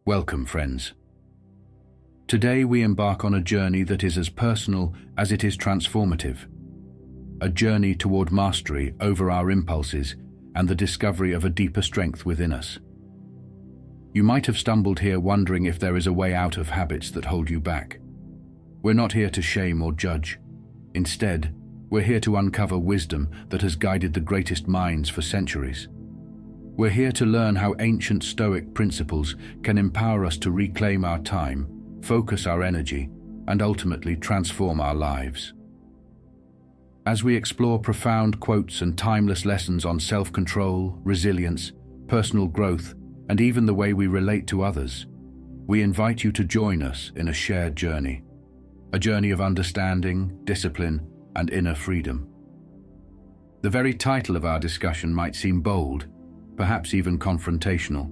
Welcome, friends. Today we embark on a journey that is as personal as it is transformative. A journey toward mastery over our impulses and the discovery of a deeper strength within us. You might have stumbled here wondering if there is a way out of habits that hold you back. We're not here to shame or judge. Instead, we're here to uncover wisdom that has guided the greatest minds for centuries. We're here to learn how ancient Stoic principles can empower us to reclaim our time, focus our energy, and ultimately transform our lives. As we explore profound quotes and timeless lessons on self-control, resilience, personal growth, and even the way we relate to others, we invite you to join us in a shared journey. A journey of understanding, discipline, and inner freedom. The very title of our discussion might seem bold, perhaps even confrontational.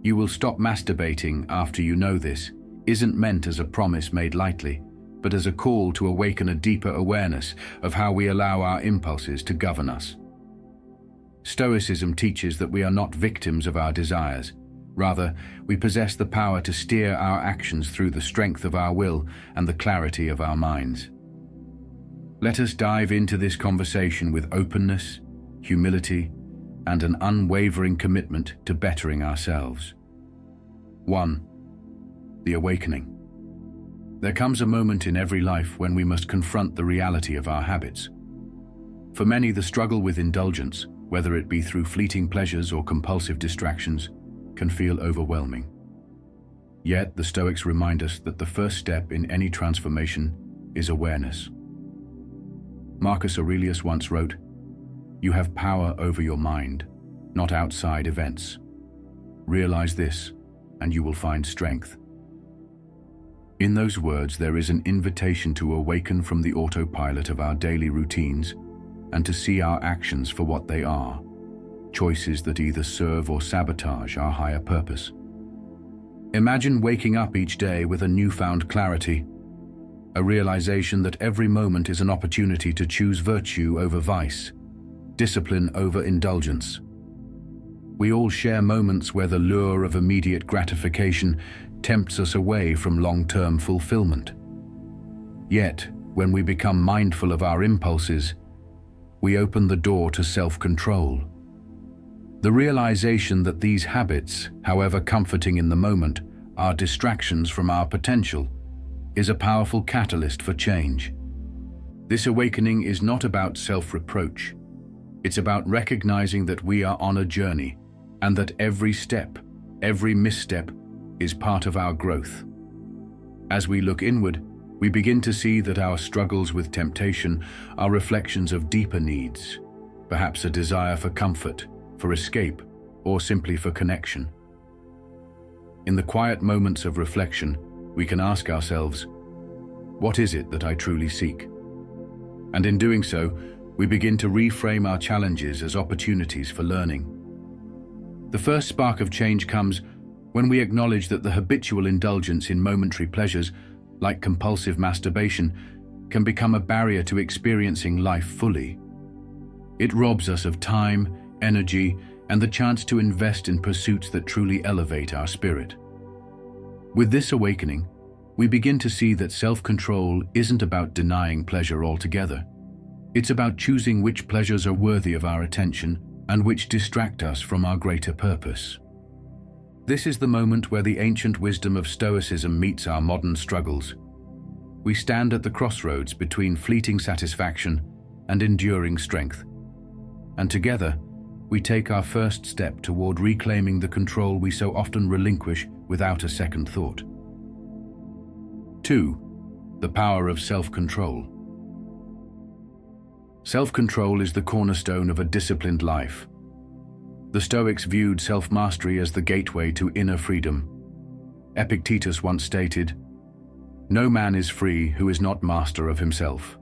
"You will stop masturbating after you know this" isn't meant as a promise made lightly, but as a call to awaken a deeper awareness of how we allow our impulses to govern us. Stoicism teaches that we are not victims of our desires. Rather, we possess the power to steer our actions through the strength of our will and the clarity of our minds. Let us dive into this conversation with openness, humility, and an unwavering commitment to bettering ourselves. 1. The awakening. There comes a moment in every life when we must confront the reality of our habits. For many, the struggle with indulgence, whether it be through fleeting pleasures or compulsive distractions, can feel overwhelming. Yet, the Stoics remind us that the first step in any transformation is awareness. Marcus Aurelius once wrote, "You have power over your mind, not outside events. Realize this, and you will find strength." In those words, there is an invitation to awaken from the autopilot of our daily routines and to see our actions for what they are, choices that either serve or sabotage our higher purpose. Imagine waking up each day with a newfound clarity, a realization that every moment is an opportunity to choose virtue over vice, discipline over indulgence. We all share moments where the lure of immediate gratification tempts us away from long-term fulfillment. Yet, when we become mindful of our impulses, we open the door to self-control. The realization that these habits, however comforting in the moment, are distractions from our potential, is a powerful catalyst for change. This awakening is not about self-reproach. It's about recognizing that we are on a journey, and that every step, every misstep, is part of our growth. As we look inward, we begin to see that our struggles with temptation are reflections of deeper needs, perhaps a desire for comfort, for escape, or simply for connection. In the quiet moments of reflection, we can ask ourselves, what is it that I truly seek? And in doing so, we begin to reframe our challenges as opportunities for learning. The first spark of change comes when we acknowledge that the habitual indulgence in momentary pleasures, like compulsive masturbation, can become a barrier to experiencing life fully. It robs us of time, energy, and the chance to invest in pursuits that truly elevate our spirit. With this awakening, we begin to see that self-control isn't about denying pleasure altogether. It's about choosing which pleasures are worthy of our attention and which distract us from our greater purpose. This is the moment where the ancient wisdom of Stoicism meets our modern struggles. We stand at the crossroads between fleeting satisfaction and enduring strength. And together, we take our first step toward reclaiming the control we so often relinquish without a second thought. 2. The power of self-control. Self-control is the cornerstone of a disciplined life. The Stoics viewed self-mastery as the gateway to inner freedom. Epictetus once stated, "No man is free who is not master of himself."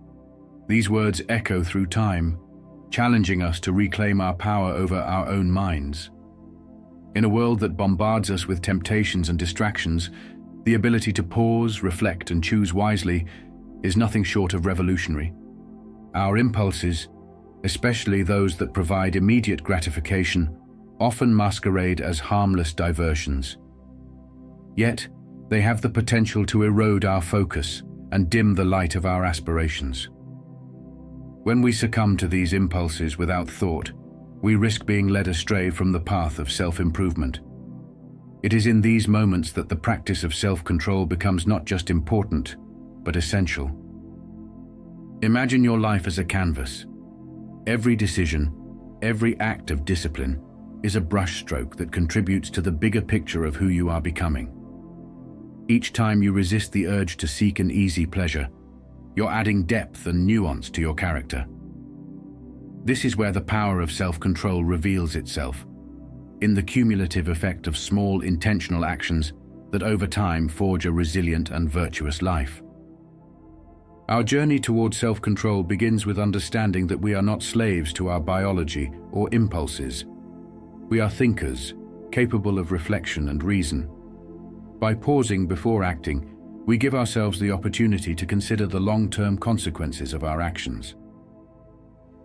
These words echo through time, challenging us to reclaim our power over our own minds. In a world that bombards us with temptations and distractions, the ability to pause, reflect, and choose wisely is nothing short of revolutionary. Our impulses, especially those that provide immediate gratification, often masquerade as harmless diversions, Yet, they have the potential to erode our focus and dim the light of our aspirations. When we succumb to these impulses without thought, we risk being led astray from the path of self-improvement. It is in these moments that the practice of self-control becomes not just important, but essential. Imagine your life as a canvas. Every decision, every act of discipline, is a brushstroke that contributes to the bigger picture of who you are becoming. Each time you resist the urge to seek an easy pleasure, you're adding depth and nuance to your character. This is where the power of self-control reveals itself, in the cumulative effect of small intentional actions that over time forge a resilient and virtuous life. Our journey towards self-control begins with understanding that we are not slaves to our biology or impulses. We are thinkers, capable of reflection and reason. By pausing before acting, we give ourselves the opportunity to consider the long-term consequences of our actions.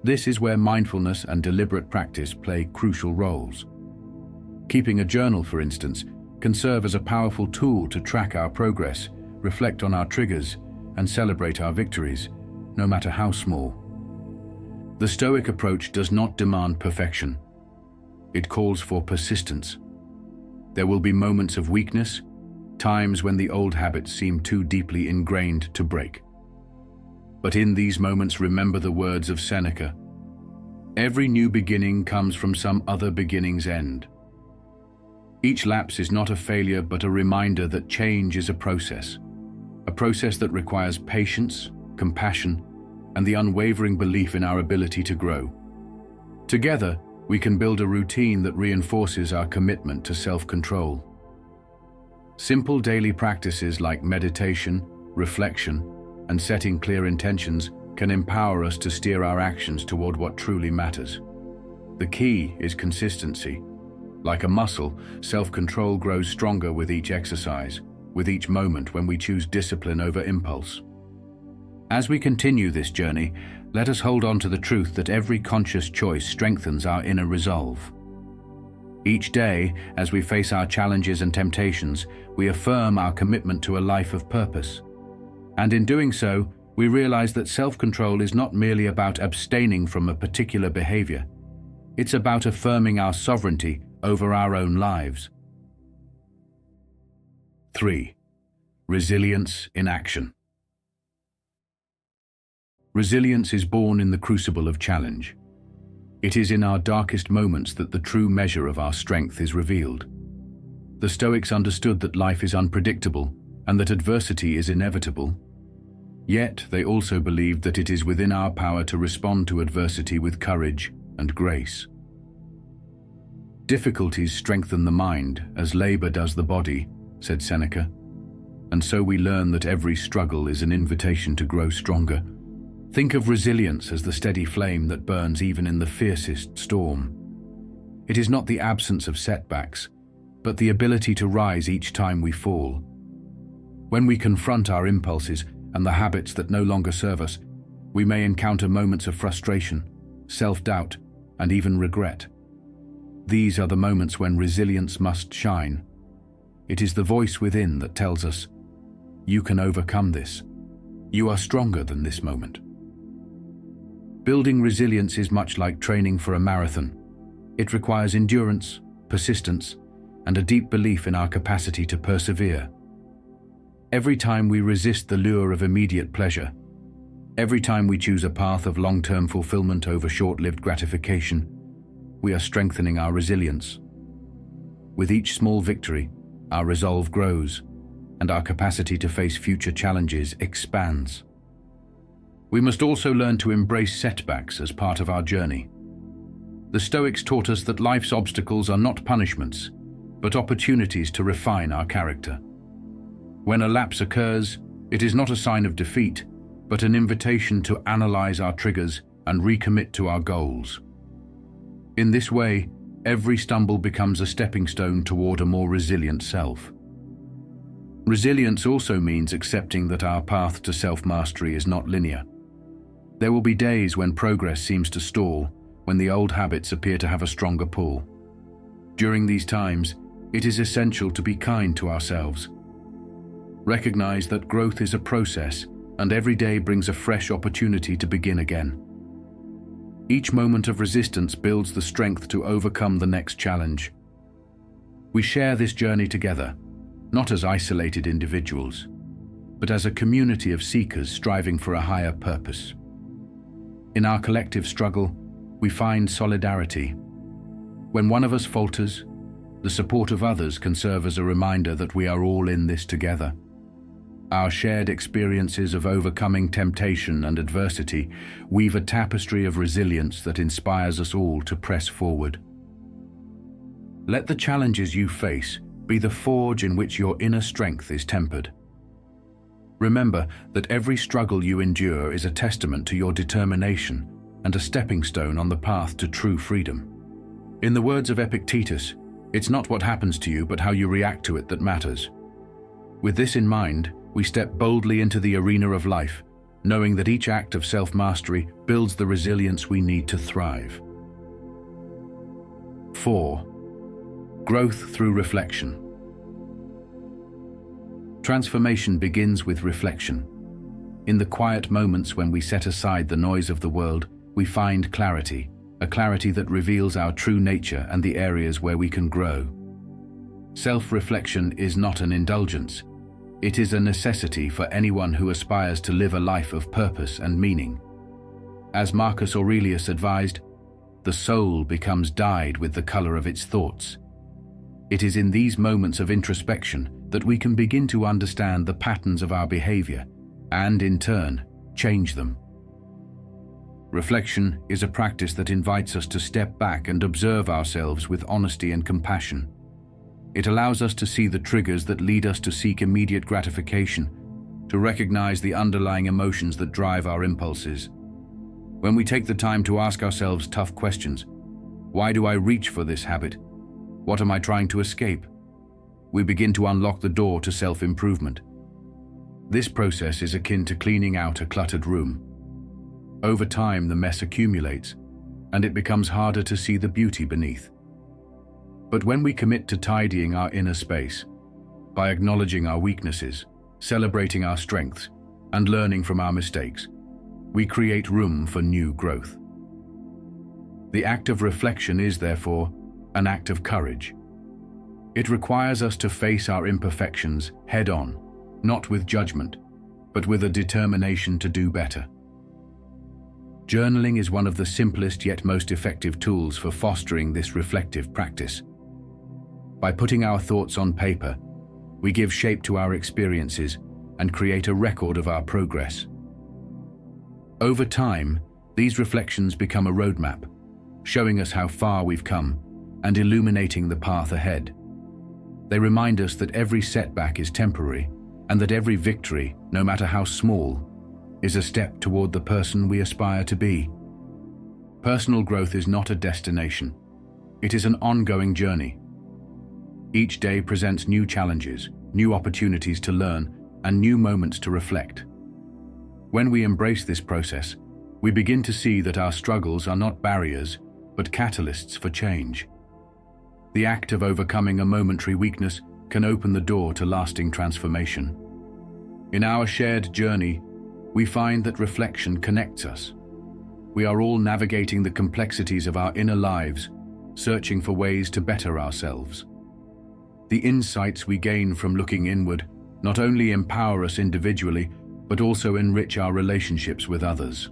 This is where mindfulness and deliberate practice play crucial roles. Keeping a journal, for instance, can serve as a powerful tool to track our progress, reflect on our triggers, and celebrate our victories, no matter how small. The Stoic approach does not demand perfection. It calls for persistence. There will be moments of weakness, times when the old habits seem too deeply ingrained to break. But in these moments, remember the words of Seneca: "Every new beginning comes from some other beginning's end." Each lapse is not a failure, but a reminder that change is a process that requires patience, compassion, and the unwavering belief in our ability to grow. Together, we can build a routine that reinforces our commitment to self-control. Simple daily practices like meditation, reflection, and setting clear intentions can empower us to steer our actions toward what truly matters. The key is consistency. Like a muscle, self-control grows stronger with each exercise, with each moment when we choose discipline over impulse. As we continue this journey, let us hold on to the truth that every conscious choice strengthens our inner resolve. Each day, as we face our challenges and temptations, we affirm our commitment to a life of purpose. And in doing so, we realize that self-control is not merely about abstaining from a particular behavior. It's about affirming our sovereignty over our own lives. 3. Resilience in action. Resilience is born in the crucible of challenge. It is in our darkest moments that the true measure of our strength is revealed. The Stoics understood that life is unpredictable and that adversity is inevitable. Yet they also believed that it is within our power to respond to adversity with courage and grace. "Difficulties strengthen the mind as labor does the body," said Seneca. And so we learn that every struggle is an invitation to grow stronger. Think of resilience as the steady flame that burns even in the fiercest storm. It is not the absence of setbacks, but the ability to rise each time we fall. When we confront our impulses and the habits that no longer serve us, we may encounter moments of frustration, self-doubt, and even regret. These are the moments when resilience must shine. It is the voice within that tells us, "You can overcome this. You are stronger than this moment." Building resilience is much like training for a marathon. It requires endurance, persistence, and a deep belief in our capacity to persevere. Every time we resist the lure of immediate pleasure, every time we choose a path of long-term fulfillment over short-lived gratification, we are strengthening our resilience. With each small victory, our resolve grows, and our capacity to face future challenges expands. We must also learn to embrace setbacks as part of our journey. The Stoics taught us that life's obstacles are not punishments, but opportunities to refine our character. When a lapse occurs, it is not a sign of defeat, but an invitation to analyze our triggers and recommit to our goals. In this way, every stumble becomes a stepping stone toward a more resilient self. Resilience also means accepting that our path to self-mastery is not linear. There will be days when progress seems to stall, when the old habits appear to have a stronger pull. During these times, it is essential to be kind to ourselves. Recognize that growth is a process, and every day brings a fresh opportunity to begin again. Each moment of resistance builds the strength to overcome the next challenge. We share this journey together, not as isolated individuals, but as a community of seekers striving for a higher purpose. In our collective struggle, we find solidarity. When one of us falters, the support of others can serve as a reminder that we are all in this together. Our shared experiences of overcoming temptation and adversity weave a tapestry of resilience that inspires us all to press forward. Let the challenges you face be the forge in which your inner strength is tempered. Remember that every struggle you endure is a testament to your determination and a stepping stone on the path to true freedom. In the words of Epictetus, it's not what happens to you but how you react to it that matters. With this in mind, we step boldly into the arena of life, knowing that each act of self-mastery builds the resilience we need to thrive. 4. Growth through reflection. Transformation begins with reflection. In the quiet moments when we set aside the noise of the world, we find clarity, a clarity that reveals our true nature and the areas where we can grow. Self-reflection is not an indulgence. It is a necessity for anyone who aspires to live a life of purpose and meaning. As Marcus Aurelius advised, the soul becomes dyed with the color of its thoughts. It is in these moments of introspection that we can begin to understand the patterns of our behavior and, in turn, change them. Reflection is a practice that invites us to step back and observe ourselves with honesty and compassion. It allows us to see the triggers that lead us to seek immediate gratification, to recognize the underlying emotions that drive our impulses. When we take the time to ask ourselves tough questions, why do I reach for this habit? What am I trying to escape? We begin to unlock the door to self-improvement. This process is akin to cleaning out a cluttered room. Over time, the mess accumulates, and it becomes harder to see the beauty beneath. But when we commit to tidying our inner space, by acknowledging our weaknesses, celebrating our strengths, and learning from our mistakes, we create room for new growth. The act of reflection is, therefore, an act of courage. It requires us to face our imperfections head-on, not with judgment, but with a determination to do better. Journaling is one of the simplest yet most effective tools for fostering this reflective practice. By putting our thoughts on paper, we give shape to our experiences and create a record of our progress. Over time, these reflections become a roadmap, showing us how far we've come and illuminating the path ahead. They remind us that every setback is temporary and that every victory, no matter how small, is a step toward the person we aspire to be. Personal growth is not a destination. It is an ongoing journey. Each day presents new challenges, new opportunities to learn, and new moments to reflect. When we embrace this process, we begin to see that our struggles are not barriers, but catalysts for change. The act of overcoming a momentary weakness can open the door to lasting transformation. In our shared journey, we find that reflection connects us. We are all navigating the complexities of our inner lives, searching for ways to better ourselves. The insights we gain from looking inward not only empower us individually, but also enrich our relationships with others.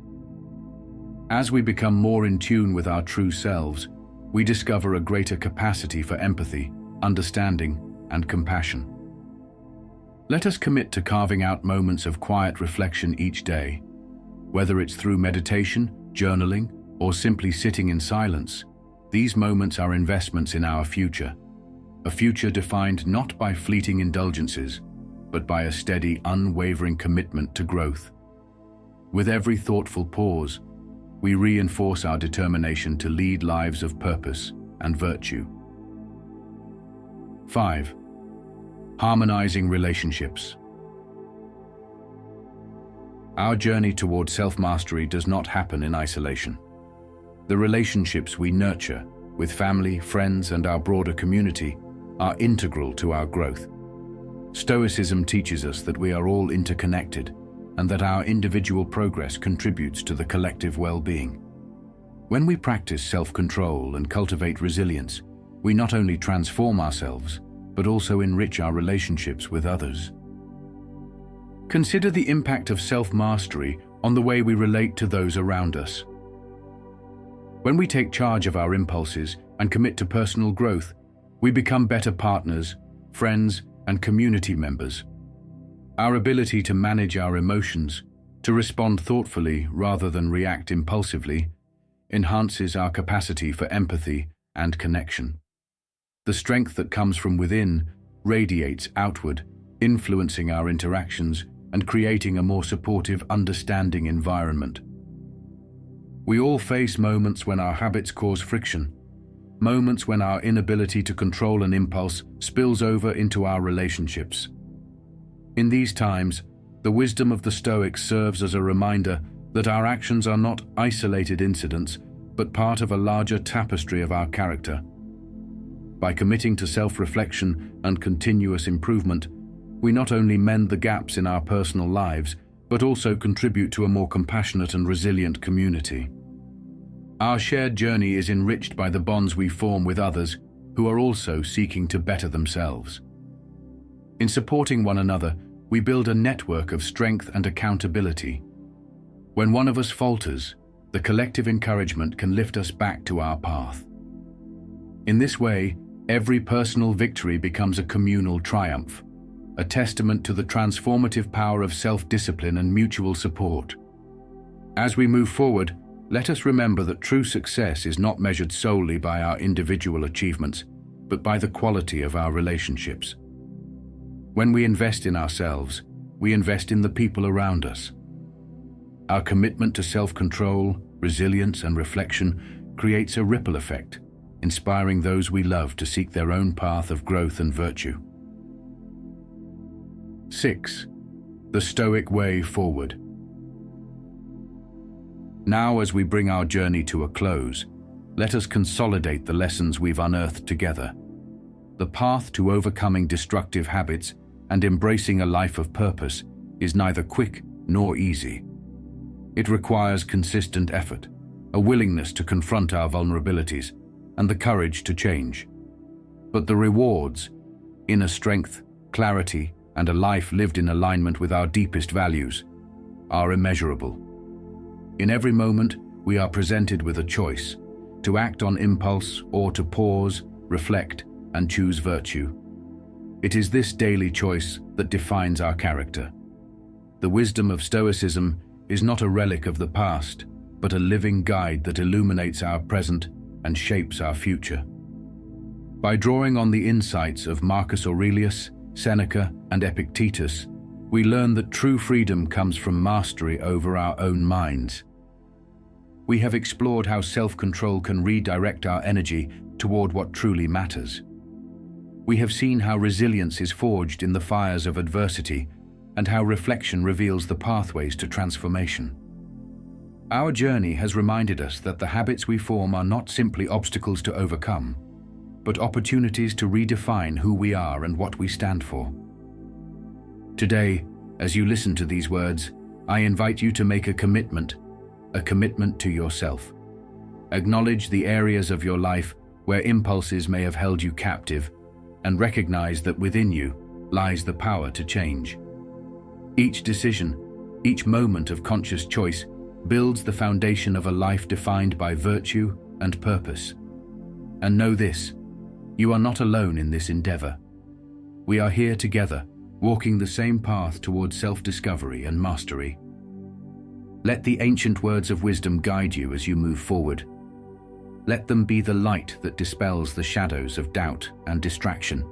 As we become more in tune with our true selves, we discover a greater capacity for empathy, understanding, and compassion. Let us commit to carving out moments of quiet reflection each day. Whether it's through meditation, journaling, or simply sitting in silence, these moments are investments in our future. A future defined not by fleeting indulgences, but by a steady, unwavering commitment to growth. With every thoughtful pause, we reinforce our determination to lead lives of purpose and virtue. 5. Harmonizing relationships. Our journey toward self-mastery does not happen in isolation. The relationships we nurture with family, friends, and our broader community are integral to our growth. Stoicism teaches us that we are all interconnected and that our individual progress contributes to the collective well-being. When we practice self-control and cultivate resilience, we not only transform ourselves, but also enrich our relationships with others. Consider the impact of self-mastery on the way we relate to those around us. When we take charge of our impulses and commit to personal growth, we become better partners, friends, and community members. Our ability to manage our emotions, to respond thoughtfully rather than react impulsively, enhances our capacity for empathy and connection. The strength that comes from within radiates outward, influencing our interactions and creating a more supportive, understanding environment. We all face moments when our habits cause friction, moments when our inability to control an impulse spills over into our relationships. In these times, the wisdom of the Stoics serves as a reminder that our actions are not isolated incidents, but part of a larger tapestry of our character. By committing to self-reflection and continuous improvement, we not only mend the gaps in our personal lives, but also contribute to a more compassionate and resilient community. Our shared journey is enriched by the bonds we form with others who are also seeking to better themselves. In supporting one another, we build a network of strength and accountability. When one of us falters, the collective encouragement can lift us back to our path. In this way, every personal victory becomes a communal triumph, a testament to the transformative power of self-discipline and mutual support. As we move forward, let us remember that true success is not measured solely by our individual achievements, but by the quality of our relationships. When we invest in ourselves, we invest in the people around us. Our commitment to self-control, resilience, and reflection creates a ripple effect, inspiring those we love to seek their own path of growth and virtue. 6. The Stoic Way Forward. Now, as we bring our journey to a close, let us consolidate the lessons we've unearthed together. The path to overcoming destructive habits and embracing a life of purpose is neither quick nor easy. It requires consistent effort, a willingness to confront our vulnerabilities, and the courage to change. But the rewards, inner strength, clarity, and a life lived in alignment with our deepest values, are immeasurable. In every moment, we are presented with a choice: to act on impulse or to pause, reflect, and choose virtue. It is this daily choice that defines our character. The wisdom of Stoicism is not a relic of the past, but a living guide that illuminates our present and shapes our future. By drawing on the insights of Marcus Aurelius, Seneca, and Epictetus, we learn that true freedom comes from mastery over our own minds. We have explored how self-control can redirect our energy toward what truly matters. We have seen how resilience is forged in the fires of adversity and how reflection reveals the pathways to transformation. Our journey has reminded us that the habits we form are not simply obstacles to overcome, but opportunities to redefine who we are and what we stand for. Today, as you listen to these words, I invite you to make a commitment to yourself. Acknowledge the areas of your life where impulses may have held you captive, and recognize that within you lies the power to change. Each decision, each moment of conscious choice builds the foundation of a life defined by virtue and purpose. And know this: you are not alone in this endeavor. We are here together, walking the same path towards self-discovery and mastery. Let the ancient words of wisdom guide you as you move forward. Let them be the light that dispels the shadows of doubt and distraction.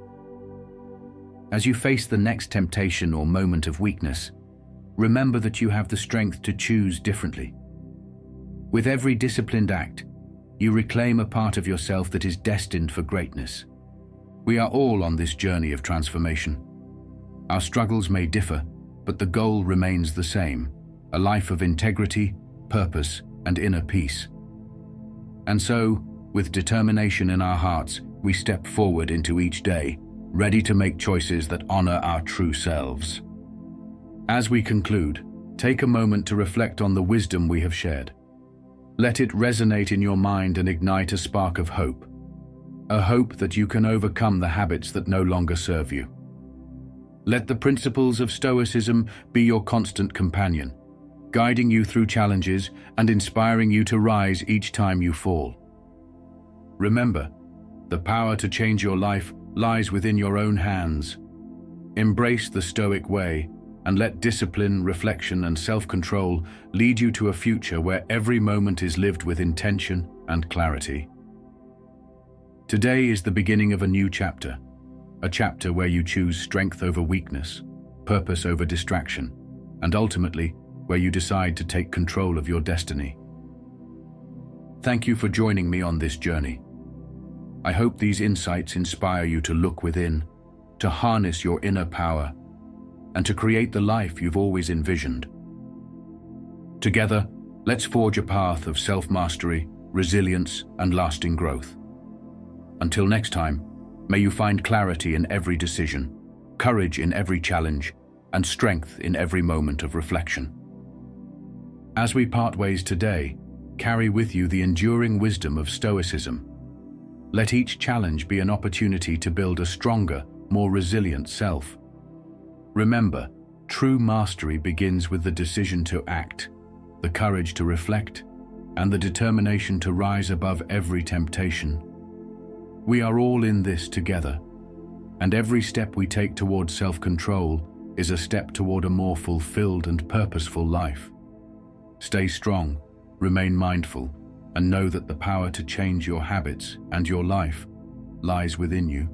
As you face the next temptation or moment of weakness, remember that you have the strength to choose differently. With every disciplined act, you reclaim a part of yourself that is destined for greatness. We are all on this journey of transformation. Our struggles may differ, but the goal remains the same: a life of integrity, purpose, and inner peace. And so, with determination in our hearts, we step forward into each day, ready to make choices that honor our true selves. As we conclude, take a moment to reflect on the wisdom we have shared. Let it resonate in your mind and ignite a spark of hope. A hope that you can overcome the habits that no longer serve you. Let the principles of Stoicism be your constant companion, guiding you through challenges and inspiring you to rise each time you fall. Remember, the power to change your life lies within your own hands. Embrace the Stoic way and let discipline, reflection, and self-control lead you to a future where every moment is lived with intention and clarity. Today is the beginning of a new chapter, a chapter where you choose strength over weakness, purpose over distraction, and ultimately, where you decide to take control of your destiny. Thank you for joining me on this journey. I hope these insights inspire you to look within, to harness your inner power, and to create the life you've always envisioned. Together, let's forge a path of self-mastery, resilience, and lasting growth. Until next time, may you find clarity in every decision, courage in every challenge, and strength in every moment of reflection. As we part ways today, carry with you the enduring wisdom of Stoicism. Let each challenge be an opportunity to build a stronger, more resilient self. Remember, true mastery begins with the decision to act, the courage to reflect, and the determination to rise above every temptation. We are all in this together, and every step we take toward self-control is a step toward a more fulfilled and purposeful life. Stay strong, remain mindful, and know that the power to change your habits and your life lies within you.